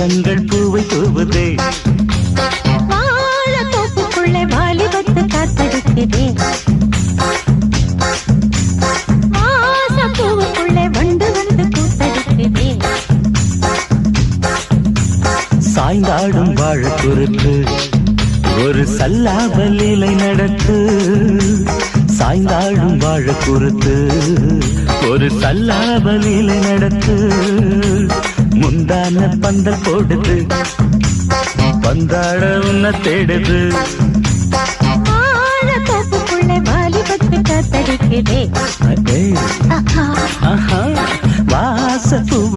உள்ளங்கள் பூவை தூவுதே. வாழ தோப்புக்குள்ளே வாலிபத்து காத்தடிக்குதே. வாச பூவுக்குள்ளே வண்டு வந்து கூத்தடிக்குதே. சாய்ந்தாடும் வாழ குறுக்கு ஒரு சல்லாபல் இலை நடத்து. சாய்ந்தாடும் வாழ குறுத்து ஒரு சல்லாபல் இலை நடத்து. முந்தான பந்தல் போடுது பந்தாட உன்ன தேடுது. வாழ தோப்புக்குள்ளே வாலிபத்து காத்தடிக்குதே. வாச பூ